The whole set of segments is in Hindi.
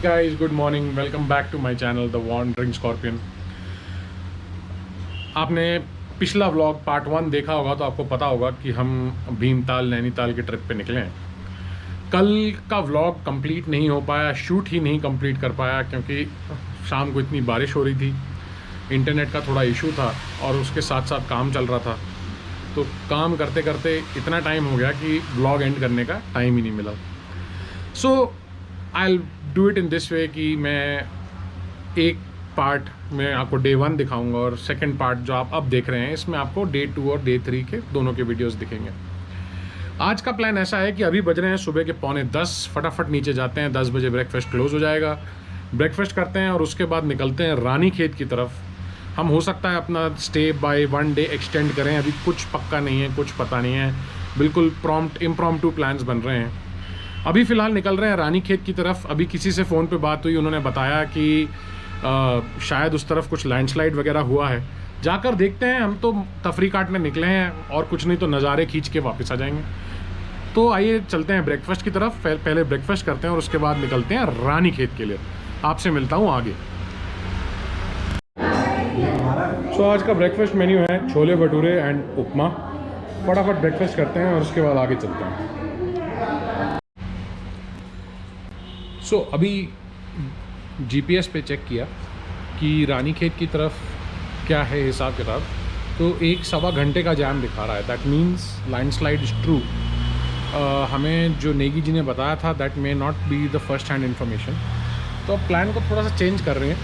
guys, good morning. Welcome back to my channel The Wandering Scorpion. आपने पिछला व्लॉग पार्ट 1 देखा होगा तो आपको पता होगा कि हम भीमताल नैनीताल के ट्रिप पे निकले हैं। कल का व्लॉग कंप्लीट नहीं हो पाया, शूट ही नहीं कंप्लीट कर पाया क्योंकि शाम को इतनी बारिश हो रही थी, इंटरनेट का थोड़ा इशू था और उसके साथ साथ काम चल रहा था। तो काम करते करते इतना टाइम हो गया कि व्लॉग एंड करने का टाइम ही नहीं मिला। So I do it in this way कि मैं एक पार्ट में आपको डे 1 दिखाऊंगा और सेकंड पार्ट जो आप अब देख रहे हैं इसमें आपको डे 2 और डे 3 के दोनों के वीडियोस दिखेंगे। आज का प्लान ऐसा है कि अभी बज रहे हैं सुबह के 9:45, फटाफट नीचे जाते हैं, 10 बजे ब्रेकफास्ट क्लोज हो जाएगा, ब्रेकफास्ट करते हैं और उसके बाद निकलते हैं रानीखेत की तरफ। हम हो सकता है अपना स्टे बाय 1 डे एक्सटेंड करें, अभी कुछ पक्का नहीं है, कुछ पता नहीं है, बिल्कुल इम्प्रॉम्प्टू प्लान्स बन रहे हैं। अभी फ़िलहाल निकल रहे हैं रानीखेत की तरफ। अभी किसी से फ़ोन पे बात हुई, उन्होंने बताया कि शायद उस तरफ कुछ लैंडस्लाइड वगैरह हुआ है, जाकर देखते हैं। हम तो तफरी काटने निकले हैं और कुछ नहीं तो नज़ारे खींच के वापस आ जाएंगे। तो आइए चलते हैं ब्रेकफास्ट की तरफ। पहले ब्रेकफास्ट करते हैं और उसके बाद निकलते हैं रानीखेत के लिए। आपसे मिलता हूँ आगे। सो आज का ब्रेकफास्ट मेन्यू है छोले भटूरे एंड उपमा। फटाफट ब्रेकफास्ट करते हैं और उसके बाद आगे चलते हैं। सो अभी जीपीएस पे चेक किया कि रानीखेत की तरफ क्या है हिसाब किताब, तो 1-1.25 घंटे का जाम दिखा रहा है। That means landslide is true. हमें जो नेगी जी ने बताया था that may not be the first hand information. तो अब प्लान को थोड़ा सा चेंज कर रहे हैं।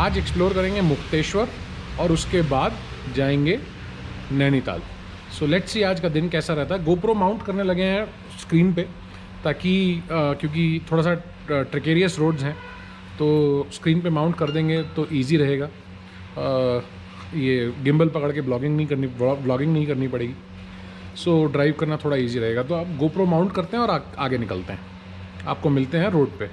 आज एक्सप्लोर करेंगे मुक्तेश्वर और उसके बाद जाएंगे नैनीताल। सो लेट्स सी आज का दिन कैसा रहता है। गोप्रो माउंट करने लगे हैं स्क्रीन पे ताकि क्योंकि थोड़ा सा ट्रिकेरियस रोड्स हैं तो स्क्रीन पे माउंट कर देंगे तो इजी रहेगा। ये गिम्बल पकड़ के ब्लॉगिंग नहीं करनी पड़ेगी। सो ड्राइव करना थोड़ा इजी रहेगा। तो आप गोप्रो माउंट करते हैं और आगे निकलते हैं। आपको मिलते हैं रोड पे।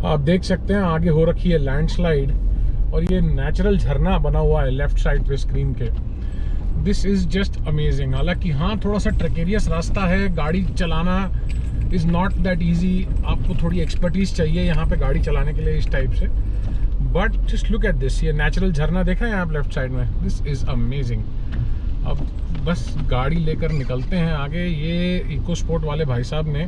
आप देख सकते हैं आगे हो रखी है लैंडस्लाइड और ये नेचुरल झरना बना हुआ है लेफ्ट साइड पे स्क्रीन के। This is just amazing. हालांकि हाँ, थोड़ा सा ट्रिकेरियस रास्ता है, गाड़ी चलाना इज़ नॉट दैट इजी। आपको थोड़ी एक्सपर्टीज चाहिए यहाँ पे गाड़ी चलाने के लिए इस टाइप से। But just look at this, ये नेचुरल झरना देख रहे हैं आप लेफ्ट साइड में। This is amazing. अब बस गाड़ी लेकर निकलते हैं आगे। ये इको स्पोर्ट वाले भाई साहब ने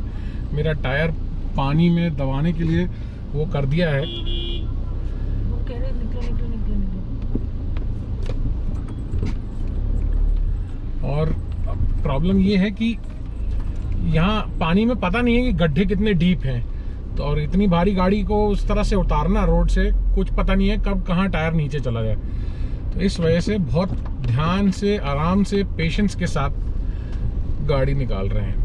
मेरा टायर पानी में दबाने के लिए वो कर दिया है। वो कह रहे निकलो। और प्रॉब्लम ये है कि यहाँ पानी में पता नहीं है कि गड्ढे कितने डीप हैं, तो और इतनी भारी गाड़ी को उस तरह से उतारना रोड से, कुछ पता नहीं है कब कहाँ टायर नीचे चला जाए। तो इस वजह से बहुत ध्यान से, आराम से, पेशेंस के साथ गाड़ी निकाल रहे हैं।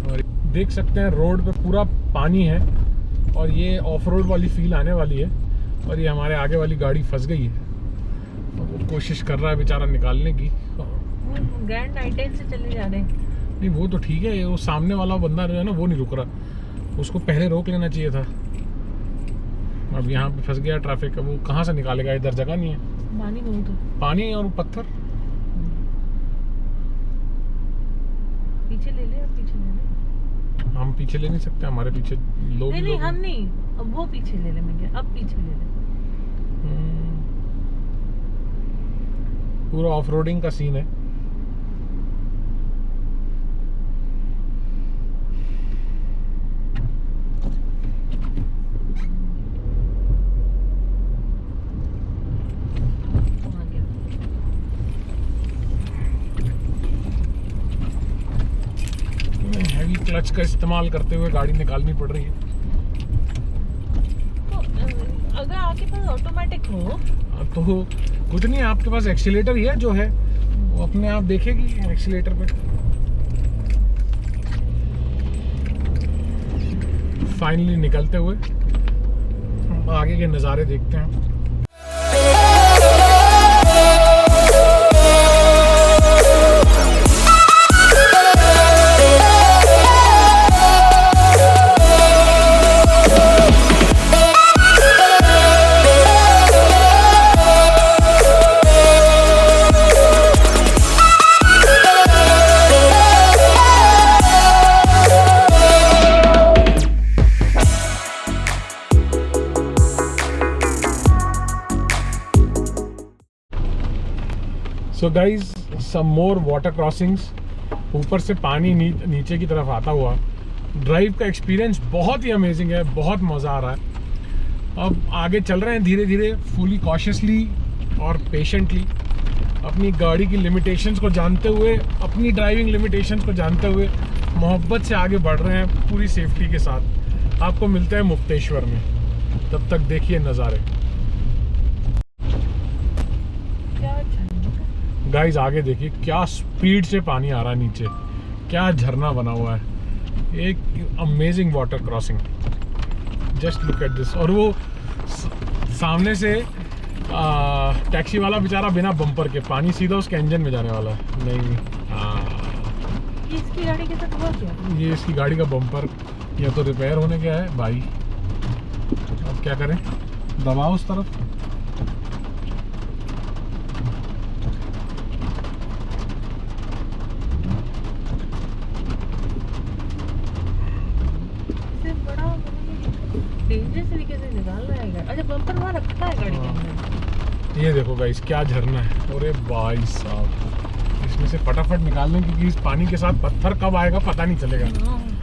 और देख सकते हैं रोड पे पूरा पानी है और ये ऑफ रोड वाली फील आने वाली है। और ये हमारे आगे वाली गाड़ी फंस गई है और वो कोशिश कर रहा है बेचारा निकालने की। ग्रैंड I-10 से चले जा रहे हैं। नहीं वो तो ठीक है, वो सामने वाला बंदा जो है ना वो नहीं रुक रहा, उसको पहले रोक लेना चाहिए था। अब यहाँ पे फंस गया ट्रैफिक, वो कहाँ से निकालेगा, इधर जगह नहीं है। पानी बहुत है, पानी और पत्थर। पीछे ले ले। हम पीछे ले नहीं सकते, हमारे पीछे लोग नहीं हम नहीं, अब वो पीछे ले ले। मैं क्या, अब पीछे ले ले। पूरा ऑफ रोडिंग का सीन है। कि क्लच का इस्तेमाल करते हुए गाड़ी निकालनी पड़ रही है। तो अगर आपके पास ऑटोमेटिक हो तो कुछ नहीं, आपके पास एक्सीलेटर ही है जो है वो अपने आप देखेगी एक्सीलेटर पे। फाइनली निकलते हुए आगे के नज़ारे देखते हैं। सो गाइज सम मोर वाटर क्रॉसिंग्स, ऊपर से पानी नीचे की तरफ आता हुआ। ड्राइव का एक्सपीरियंस बहुत ही अमेजिंग है, बहुत मज़ा आ रहा है। अब आगे चल रहे हैं धीरे धीरे, फुली कॉशियसली और पेशेंटली, अपनी गाड़ी की लिमिटेशंस को जानते हुए, अपनी ड्राइविंग लिमिटेशंस को जानते हुए मोहब्बत से आगे बढ़ रहे हैं पूरी सेफ्टी के साथ। आपको मिलते हैं मुक्तेश्वर में, तब तक देखिए नज़ारे। गाइस आगे देखिए क्या स्पीड से पानी आ रहा है नीचे, क्या झरना बना हुआ है, एक amazing water crossing. Just look at this. और वो सामने से टैक्सी वाला बेचारा बिना बम्पर के, पानी सीधा उसके इंजन में जाने वाला है। नहीं ये इसकी गाड़ी के साथ हुआ क्या? ये इसकी गाड़ी का बम्पर या तो रिपेयर होने गया है भाई, अब क्या करें, दबाओ उस तरफ। डेंजरस तरीके से निकाल रहा है। अच्छा बम्पर वहाँ रखता है गाड़ी के अंदर। ये देखो गाइस क्या झरना है। अरे भाई साहब, इसमें से फटाफट निकाल लें क्योंकि इस पानी के साथ पत्थर कब आएगा पता नहीं चलेगा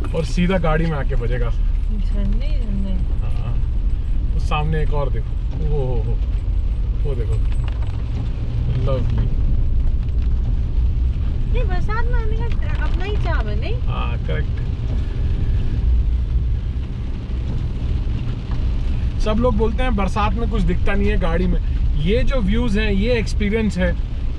और सीधा गाड़ी में आके बजेगा। झरने झरने। हाँ, तो सामने एक और देखो, वो देखो, लवली। ये बरसात में आने का अपना ही चाव है नहीं? हाँ करेक्ट। सब लोग बोलते हैं बरसात में कुछ दिखता नहीं है गाड़ी में। ये जो व्यूज़ हैं, ये एक्सपीरियंस है,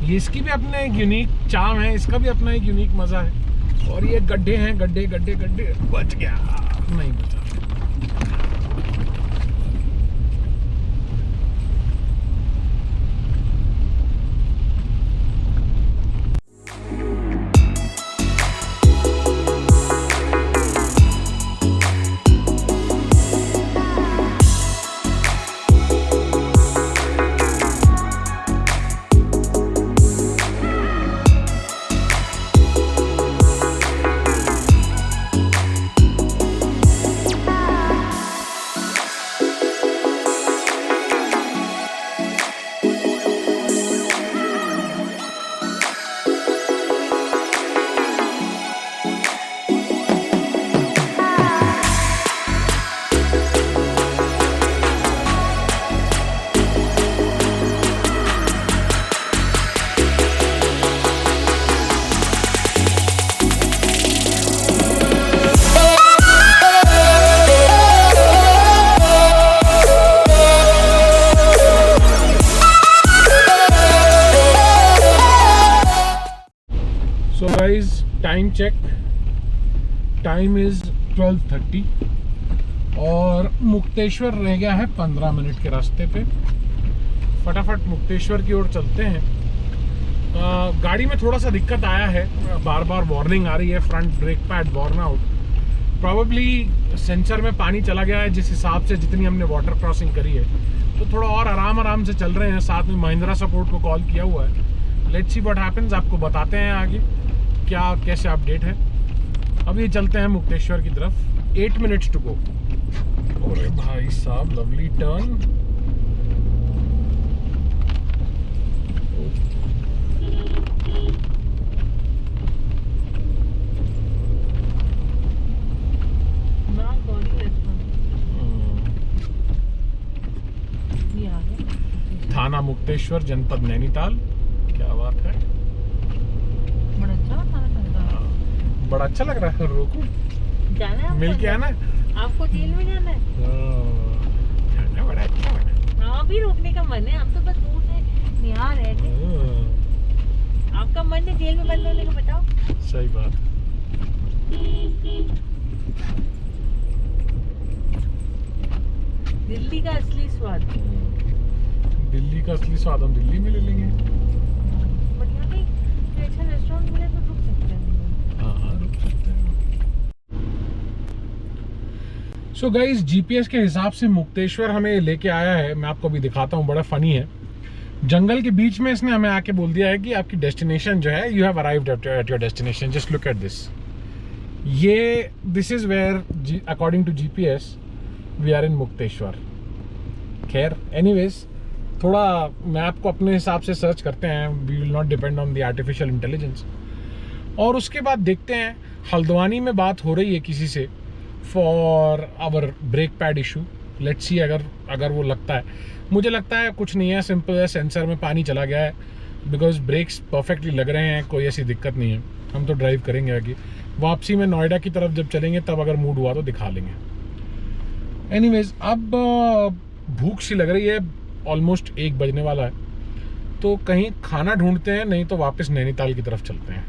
ये इसकी भी अपना एक यूनिक चार्म है, इसका भी अपना एक यूनिक मज़ा है। और ये गड्ढे हैं, गड्ढे गड्ढे गड्ढे, बच गया, नहीं बचा। So guys, time check, time is 12:30 और मुक्तेश्वर रह गया है 15 मिनट के रास्ते पे। फटाफट मुक्तेश्वर की ओर चलते हैं। गाड़ी में थोड़ा सा दिक्कत आया है, बार बार वार्निंग आ रही है, front brake pad born out. Probably sensor में पानी चला गया है जिस हिसाब से जितनी हमने वाटर क्रॉसिंग करी है, तो थोड़ा और आराम से चल रहे हैं। साथ में महिंद्रा सपोर्ट को कॉल किया हुआ है। लेट्स सी व्हाट हैपेंस, आपको बताते हैं आगे क्या कैसे अपडेट है। अभी चलते हैं मुक्तेश्वर की तरफ। 8 मिनट्स टू गो। अरे भाई साहब, लवली टर्न। थाना मुक्तेश्वर, जनपद नैनीताल। क्या बात है, बड़ा अच्छा लग रहा है। रोको, जाना है आपको? मिल के आना। आपको जेल में जाना है? खाना बड़ा अच्छा बना। हाँ, भी रोकने का मन है, हम तो बस दूर से निहार रहे थे। आपका मन है जेल में बंद होने का, बताओ। सही बात। दिल्ली का असली स्वाद। दिल्ली का असली स्वाद हम दिल्ली में ले लेंगे। बढ़िया, कहीं अच्छा रेस्टोरेंट मिले तो रुक सकते हैं। हाँ, रुक सकते हैं। सो गाइस, जीपीएस के हिसाब से मुक्तेश्वर हमें लेके आया है। मैं आपको अभी दिखाता हूँ, बड़ा फनी है। जंगल के बीच में इसने हमें आके बोल दिया है कि आपकी डेस्टिनेशन जो है, you have arrived at your destination, just look at this. This is where according to GPS we are in Mukteshwar. खैर, एनीवेज, थोड़ा मैप को अपने हिसाब से सर्च करते हैं। We will not depend on the artificial intelligence. और उसके बाद देखते हैं, हल्द्वानी में बात हो रही है किसी से for our brake pad issue. Let's see, अगर वो लगता है, मुझे लगता है कुछ नहीं है, सिंपल है, सेंसर में पानी चला गया है। बिकॉज ब्रेक्स परफेक्टली लग रहे हैं, कोई ऐसी दिक्कत नहीं है। हम तो ड्राइव करेंगे आगे। वापसी में नोएडा की तरफ जब चलेंगे तब अगर मूड हुआ तो दिखा लेंगे। एनीवेज, अब भूख सी लग रही है, ऑलमोस्ट 1 बजने वाला है, तो कहीं खाना ढूंढते हैं, नहीं तो वापस नैनीताल की तरफ चलते हैं।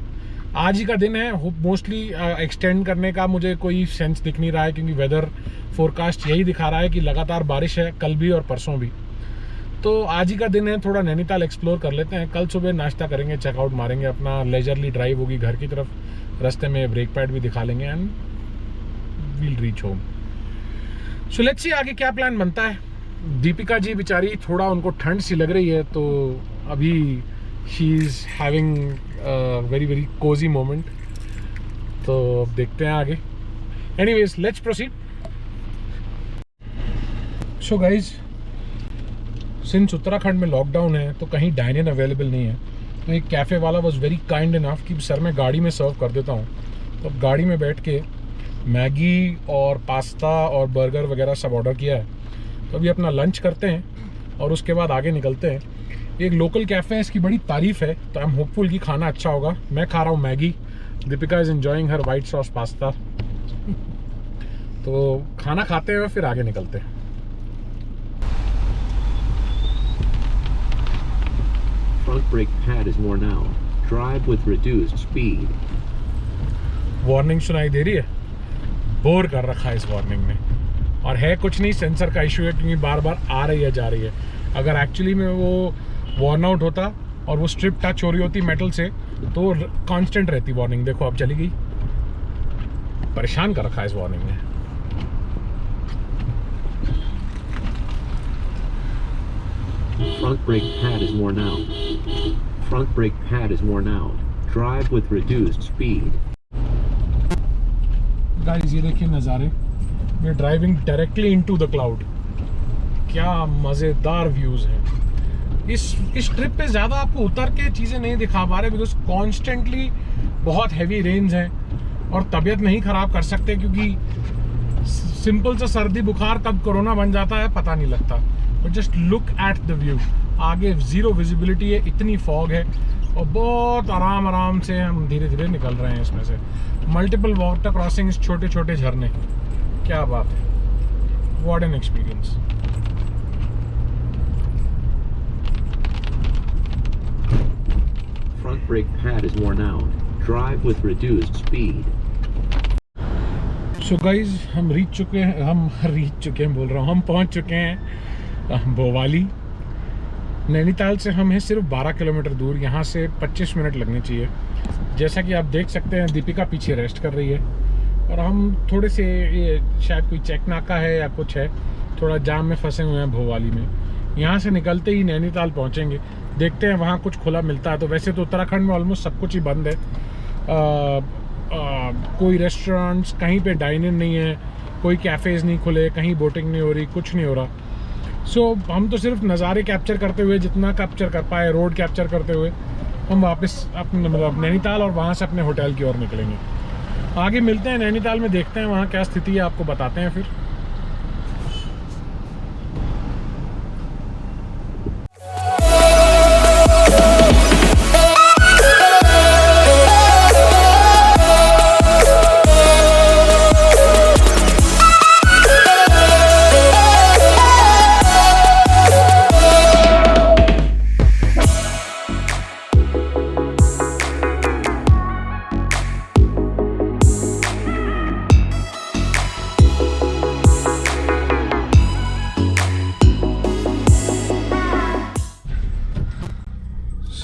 आज ही का दिन है, मोस्टली एक्सटेंड करने का मुझे कोई सेंस दिख नहीं रहा है, क्योंकि वेदर फोरकास्ट यही दिखा रहा है कि लगातार बारिश है, कल भी और परसों भी। तो आज ही का दिन है, थोड़ा नैनीताल एक्सप्लोर कर लेते हैं। कल सुबह नाश्ता करेंगे, चेकआउट मारेंगे, अपना लेजरली ड्राइव होगी घर की तरफ, रास्ते में ब्रेक पैड भी दिखा लेंगे and we'll reach home. So let's see आगे क्या प्लान बनता है। दीपिका जी बेचारी, थोड़ा उनको ठंड सी लग रही है, तो अभी she is having very very Cozi moment. तो अब देखते हैं आगे। Anyways, let's proceed. So guys, since Uttarakhand में लॉकडाउन है तो कहीं डाइन इन अवेलेबल नहीं है, तो एक कैफ़े वाला वॉज वेरी काइंड इनफ कि सर मैं गाड़ी में सर्व कर देता हूँ। तो अब गाड़ी में बैठ के मैगी और पास्ता और बर्गर वगैरह सब ऑर्डर किया है। तो अभी अपना लंच करते हैं और उसके बाद आगे निकलते हैं। एक लोकल कैफ़े है, इसकी बड़ी तारीफ है, तो आई एम होपफुल कि खाना अच्छा होगा। मैं खा रहा हूँ Maggi, Deepika is enjoying her white sauce pasta. तो खाना खाते हुए फिर आगे निकलते हैं। Front brake pad is worn out. Drive with reduced speed. Warning सुनाई दे रही है, बोर कर रखा है इस वार्निंग ने। और है कुछ नहीं, सेंसर का इशू है, क्योंकि बार बार आ रही है जा रही है। अगर एक्चुअली में वो वार्न आउट होता और वो स्ट्रिप टच हो रही होती मेटल से, तो कांस्टेंट रहती वार्निंग। देखो अब चली गई, परेशान कर रखा है इस वार्निंग ने। Front brake pad is worn out. Front brake pad is worn out. Drive with reduced speed. Guys, ये देखिए नज़ारे, we are driving directly into the cloud. क्या मज़ेदार व्यूज़ हैं। इस ट्रिप पे ज़्यादा आपको उतर के चीज़ें नहीं दिखा पा रहे, बिकॉज कॉन्स्टेंटली बहुत हैवी रेंज हैं और तबीयत नहीं ख़राब कर सकते, क्योंकि सिंपल सा सर्दी बुखार कब कोरोना बन जाता है पता नहीं लगता। But just look at the view. आगे ज़ीरो विजिबिलिटी है, इतनी फॉग है, और बहुत आराम से हम धीरे धीरे निकल रहे हैं इसमें से। मल्टीपल वाटर क्रॉसिंग्स, छोटे छोटे झरने, क्या बात है, what an experience. Front brake pad is worn out. Drive with reduced speed. So guys, हम पहुंच चुके हैं भोवाली। नैनीताल से हम हैं सिर्फ 12 किलोमीटर दूर, यहाँ से 25 मिनट लगने चाहिए। जैसा कि आप देख सकते हैं, दीपिका पीछे रेस्ट कर रही है और हम थोड़े से, ये शायद कोई चेक नाका है या कुछ है, थोड़ा जाम में फंसे हुए हैं भोवाली में। यहाँ से निकलते ही नैनीताल पहुँचेंगे, देखते हैं वहाँ कुछ खुला मिलता है। तो वैसे तो उत्तराखंड में ऑलमोस्ट सब कुछ ही बंद है, कोई रेस्टोरेंट्स कहीं पे डाइन इन नहीं है, कोई कैफ़ेज़ नहीं खुले, कहीं बोटिंग नहीं हो रही, कुछ नहीं हो रहा। सो हम तो सिर्फ नज़ारे कैप्चर करते हुए, जितना कैप्चर कर पाए, रोड कैप्चर करते हुए हम वापस अपने मतलब नैनीताल और वहाँ से अपने होटल की ओर निकलेंगे। आगे मिलते हैं नैनीताल में, देखते हैं वहाँ क्या स्थिति है, आपको बताते हैं फिर।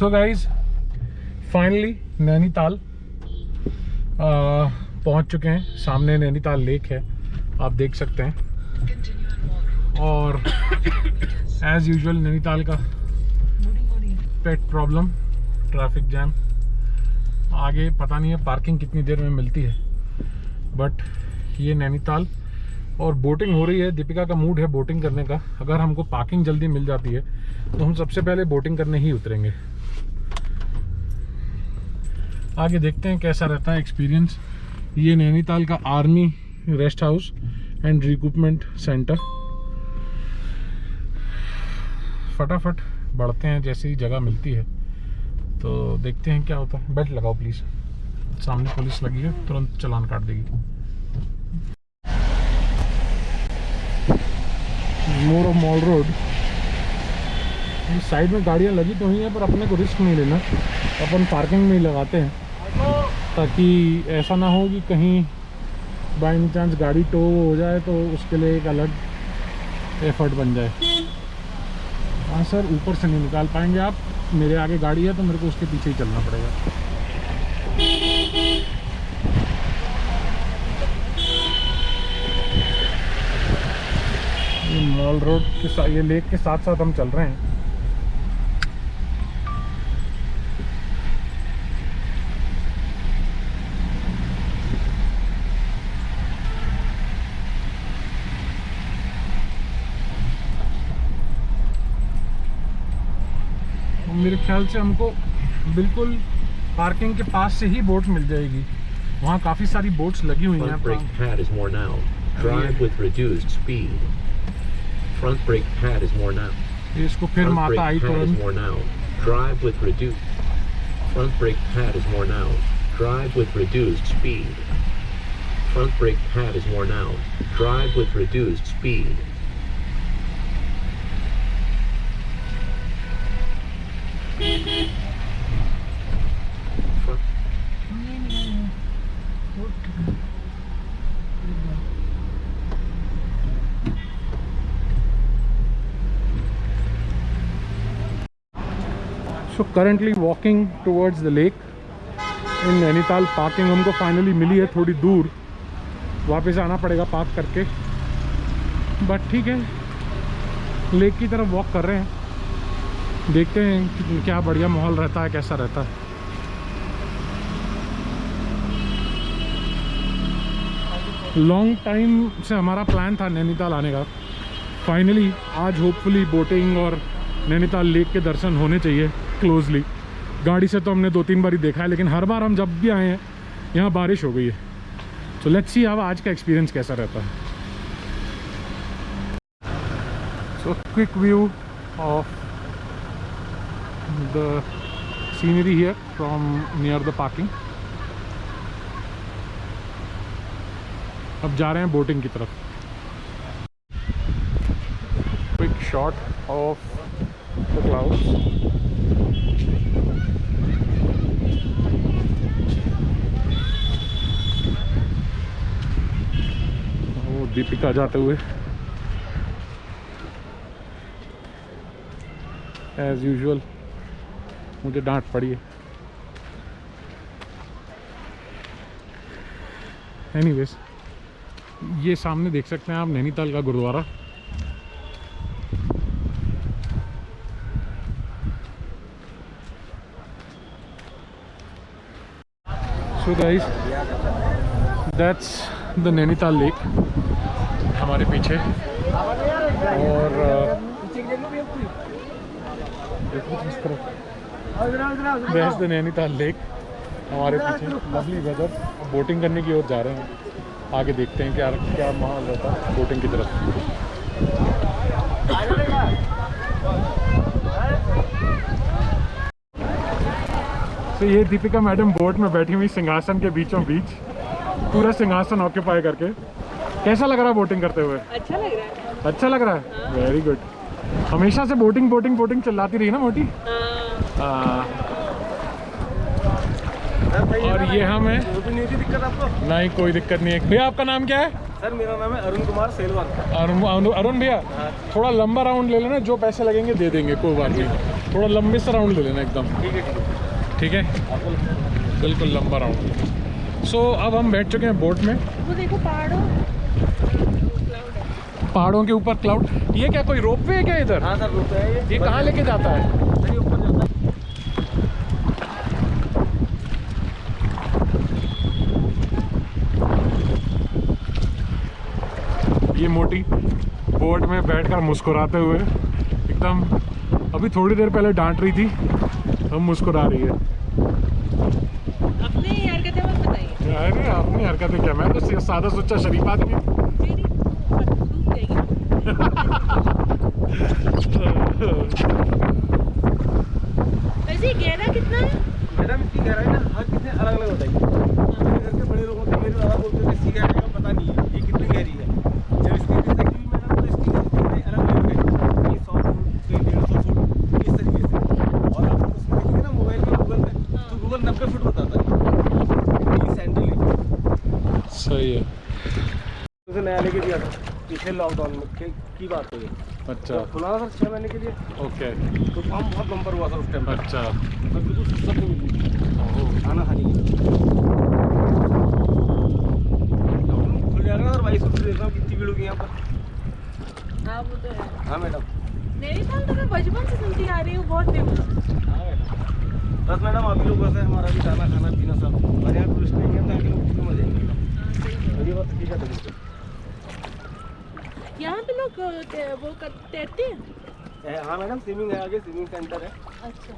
सो गाइज फाइनली नैनीताल पहुंच चुके हैं। सामने नैनीताल लेक है, आप देख सकते हैं। और एज यूजुअल नैनीताल का पेट प्रॉब्लम, ट्रैफिक जैम। आगे पता नहीं है पार्किंग कितनी देर में मिलती है, बट ये नैनीताल। और बोटिंग हो रही है, दीपिका का मूड है बोटिंग करने का। अगर हमको पार्किंग जल्दी मिल जाती है तो हम सबसे पहले बोटिंग करने ही उतरेंगे। आगे देखते हैं कैसा रहता है एक्सपीरियंस। ये नैनीताल का army rest house and recruitment centre. फटाफट बढ़ते हैं, जैसे ही जगह मिलती है तो देखते हैं क्या होता है। बेल्ट लगाओ प्लीज़, सामने पुलिस लगी है, तुरंत चालान काट देगी। More of mall road. Side में गाड़ियाँ लगी तो हुई हैं, पर अपने को रिस्क नहीं लेना, अपन पार्किंग में ही लगाते हैं, ताकि ऐसा ना हो कि कहीं बाय एनी चांस गाड़ी टो हो जाए तो उसके लिए एक अलग एफर्ट बन जाए। हाँ सर, ऊपर से नहीं निकाल पाएंगे आप, मेरे आगे गाड़ी है तो मेरे को उसके पीछे ही चलना पड़ेगा। ये मॉल रोड के साथ, ये लेक के साथ साथ हम चल रहे हैं। मेरे ख्याल से हमको बिल्कुल पार्किंग के पास से ही बोट मिल जाएगी। वहाँ काफ़ी सारी बोट्स लगी हुई हैं। Front brake pad is more now. Drive with reduced speed. Front brake pad is more now. इसको फिर Front माता आई brake pad is तुरंत। more now. Drive with reduced. Front brake pad is more now. Drive with reduced speed. Front brake pad is more now. Drive with reduced speed. So currently walking towards the lake in Nainital. Parking हमको फाइनली मिली है, थोड़ी दूर वापस आना पड़ेगा पार्क करके, बट ठीक है। लेक की तरफ वॉक कर रहे हैं, देखते हैं क्या बढ़िया माहौल रहता है, कैसा रहता है। लॉन्ग टाइम से हमारा प्लान था नैनीताल आने का। फाइनली आज होपफुली बोटिंग और नैनीताल लेक के दर्शन होने चाहिए क्लोजली। गाड़ी से तो हमने 2-3 बार ही देखा है, लेकिन हर बार हम जब भी आए हैं यहाँ बारिश हो गई है। तो लेट्स सी अब आज का एक्सपीरियंस कैसा रहता है। So quick view of the scenery here from near the parking. अब जा रहे हैं बोटिंग की तरफ। Quick shot of the clouds. वो दीपिका जाते हुए एज यूजुअल मुझे डांट पड़ी है। एनीवेज, ये सामने देख सकते हैं आप नैनीताल का gurdwara. So guys, that's the Nainital lake हमारे पीछे। और that's the नैनीताल लेक हमारे पीछे। Lovely weather. बोटिंग करने की ओर जा रहे हैं, आगे देखते हैं क्या क्या माहौल रहता है बोटिंग की तरफ। तो ये दीपिका मैडम बोट में बैठी हुई सिंहासन के बीचों बीच, पूरा सिंहासन ऑक्यूपाई करके। कैसा लग रहा है बोटिंग करते हुए? अच्छा लग रहा है। अच्छा लग रहा है, वेरी गुड। हमेशा से बोटिंग बोटिंग बोटिंग चिल्लाती रही ना मोटी। और ये हम है। दिक्कत आपको? नहीं, कोई दिक्कत नहीं है। भैया आपका नाम क्या है? सर मेरा नाम है अरुण कुमार सेलवाल। अरुण भैया, थोड़ा लंबा राउंड ले लेना, जो पैसे लगेंगे दे देंगे, कोई बात नहीं। थोड़ा लंबे से राउंड ले लेना एकदम। ठीक है ठीक है, बिल्कुल लंबा राउंड। सो अब हम बैठ चुके हैं बोट में। वो देखो पहाड़ों के ऊपर क्लाउड। ये क्या कोई रोप वे है क्या इधर? हाँ सर, रुपये है ये कहाँ लेके जाता है? ये ऊपर जाता है। ये मोटी बोट में बैठकर मुस्कुराते हुए एकदम, अभी थोड़ी देर पहले डांट रही थी, अब मुस्कुरा रही है। अपनी हरकतें मत बताइए। अरे अपनी हरकतें क्या, मैं तो सादा सुच्चा शरीफ आदमी हूँ। डूब जाएगी। वैसे गहरा कितना है? मैडम इसकी गहराई ना हर कितने अलग अलग होता है। घर के बड़े लोगों को मेरे दादा बोलते हैं इसकी गहराई का पता नहीं है ये कितनी गहरी है। जब इसकी जैसे कि मैडम तो इसकी गहराई अलग अलग है, 100 फुट, 150 फुट इस तरीके से। और आप उसमें देखिए ना मोबाइल में, गूगल में, तो गूगल 90 फुट बताता है ये सैंडल है। सही है। उसे नया लेके दिया था पिछले लॉकडाउन में की बात हुई। अच्छा, खुला था सर 6 महीने के लिए, ओके। तो काम बहुत नंबर हुआ था उस टाइम। अच्छा, मैं बिल्कुल फुर्सत नहीं मिली खाना खाने की। खुल जाएगा ना सर, 22 देता हूँ, कितनी भीड़ होगी यहाँ पर। हाँ वो तो है। हाँ मैडम। नैनीताल तो मैं बचपन से सुनती आ रही हूँ, बहुत फेमस। हाँ मैडम। बस मैडम अभी लोग वैसे हमारा भी खाना खाना पीना सब हमारे यहाँ टूरिस्ट नहीं है, तो यहाँ के लोग कितने मजे आएंगे। मेरी बात ठीक है बिल्कुल। यहाँ पे लोग वो तैरते हैं। हाँ मैडम, स्विमिंग है, आगे स्विमिंग सेंटर है। अच्छा।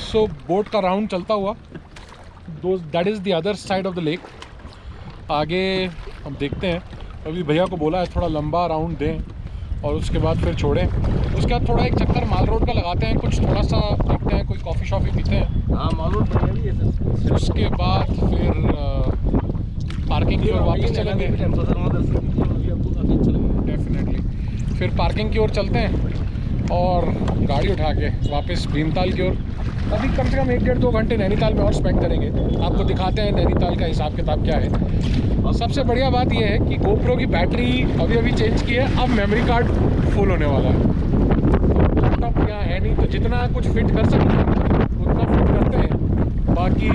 सो बोट का राउंड चलता हुआ that is the other side of the lake. आगे हम देखते हैं। अभी भैया को बोला है थोड़ा लंबा राउंड दें और उसके बाद फिर छोड़ें। उसके बाद थोड़ा एक चक्कर माल रोड का लगाते हैं, कुछ थोड़ा सा देखते हैं, कोई कॉफ़ी शॉफ़ी पीते हैं। हाँ माल रोड बढ़िया भी है सर। उसके बाद फिर पार्किंग की ओर वापस चलेंगे। डेफिनेटली फिर पार्किंग की ओर चलते हैं और गाड़ी उठा के वापस भीमताल की ओर। अभी कम से कम 1-1.5-2 घंटे नैनीताल में और स्पेंड करेंगे। आपको दिखाते हैं नैनीताल का हिसाब किताब क्या है। और सबसे बढ़िया बात यह है कि गोप्रो की बैटरी अभी चेंज की है, अब मेमोरी कार्ड फुल होने वाला है। लैपटॉप यहाँ है नहीं, तो जितना कुछ फिट कर सकते हैं उतना फिट करते हैं। बाकी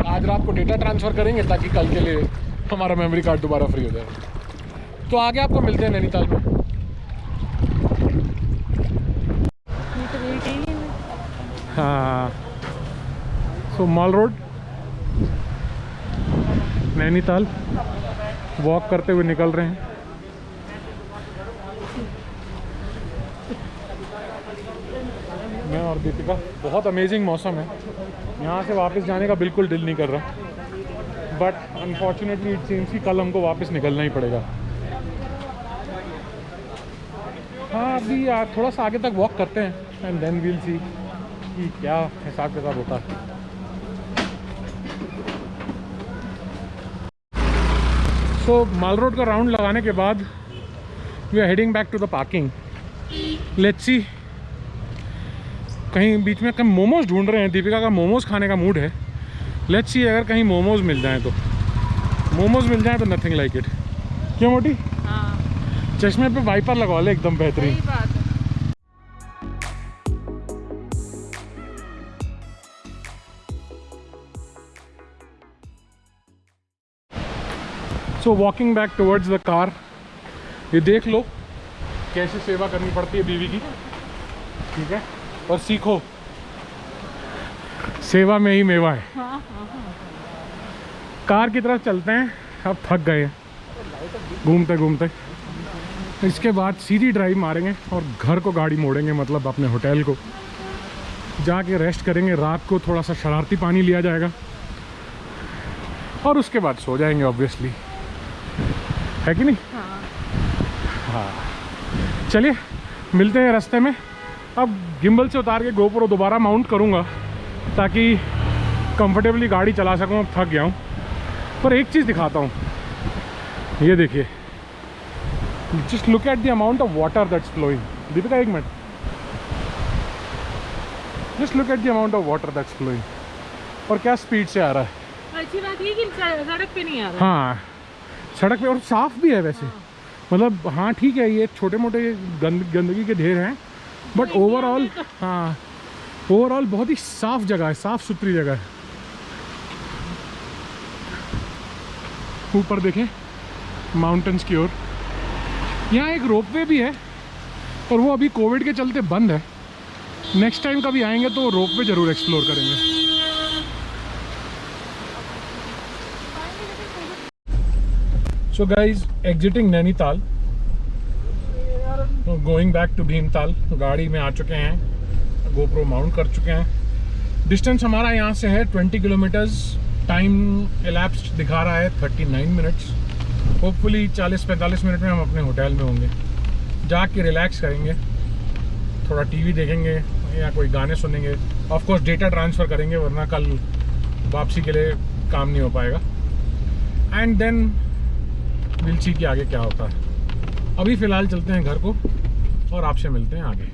आज रात को डेटा ट्रांसफ़र करेंगे ताकि कल के लिए हमारा मेमोरी कार्ड दोबारा फ्री हो जाए। तो आगे आपको मिलते हैं नैनीताल में। हाँ, सो माल रोड नैनीताल वॉक करते हुए निकल रहे हैं। मैं और दीपिका, बहुत अमेजिंग मौसम है। यहाँ से वापस जाने का बिल्कुल दिल नहीं कर रहा, बट अनफॉर्चुनेटली इट सीम्स कि कल हमको वापस निकलना ही पड़ेगा। हाँ, अभी थोड़ा सा आगे तक वॉक करते हैं एंड देन वील सी कि क्या हिसाब किताब होता है। सो माल रोड का राउंड लगाने के बाद we are heading back to the parking. Let's see, कहीं बीच में कहीं मोमोज ढूंढ रहे हैं। दीपिका का मोमोज खाने का मूड है। लेट्स सी, अगर कहीं मोमोज मिल जाए तो नथिंग लाइक इट। क्यों मोटी? हाँ, चश्मे पे वाइपर लगवा ले, एकदम बेहतरीन। सही बात है। So walking back towards the car. ये देख लो कैसे सेवा करनी पड़ती है बीवी की, ठीक है? और सीखो, सेवा में ही मेवा है। हाँ, हाँ, हाँ। कार की तरफ चलते हैं, अब थक गए हैं घूमते घूमते। इसके बाद सीधी ड्राइव मारेंगे और घर को गाड़ी मोड़ेंगे, मतलब अपने होटल को जाके रेस्ट करेंगे। रात को थोड़ा सा शरारती पानी लिया जाएगा और उसके बाद सो जाएंगे ऑब्वियसली, है कि नहीं? हाँ, चलिए मिलते हैं रास्ते में। अब गिम्बल से उतार के गोप्रो दोबारा माउंट करूँगा ताकि कंफर्टेबली गाड़ी चला सकूँ। अब थक गया हूँ। पर एक चीज़ दिखाता हूँ, ये देखिए, just look at the amount of water that's flowing. Deepika एक minute, just look at the amount of water that's flowing. और क्या स्पीड से आ रहा है। अच्छी बात ये कि सड़क पे नहीं आ रहा। हाँ, सड़क पे और साफ़ भी है वैसे। मतलब हाँ ठीक है, ये छोटे मोटे गंदगी के ढेर हैं, बट ओवरऑल हाँ ओवरऑल बहुत ही साफ़ जगह है, साफ़ सुथरी जगह है। ऊपर देखें माउंटेन्स की ओर, यहाँ एक रोपवे भी है और वो अभी कोविड के चलते बंद है। नेक्स्ट टाइम कभी आएंगे तो रोपवे ज़रूर एक्सप्लोर करेंगे। So guys, exiting Nainital, going back to Bhimtal. गाड़ी में आ चुके हैं, गोप्रो माउंट कर चुके हैं। डिस्टेंस हमारा यहाँ से है 20 किलोमीटर्स। टाइम एलैप्स्ड दिखा रहा है 39 मिनट्स। होपफुली 40-45 मिनट में हम अपने होटल में होंगे। जाके रिलैक्स करेंगे, थोड़ा टीवी देखेंगे या कोई गाने सुनेंगे। ऑफ कोर्स डेटा ट्रांसफ़र करेंगे, वरना कल वापसी के लिए काम नहीं हो पाएगा। एंड देन विल सी कि आगे क्या होता है। अभी फ़िलहाल चलते हैं घर को और आपसे मिलते हैं आगे।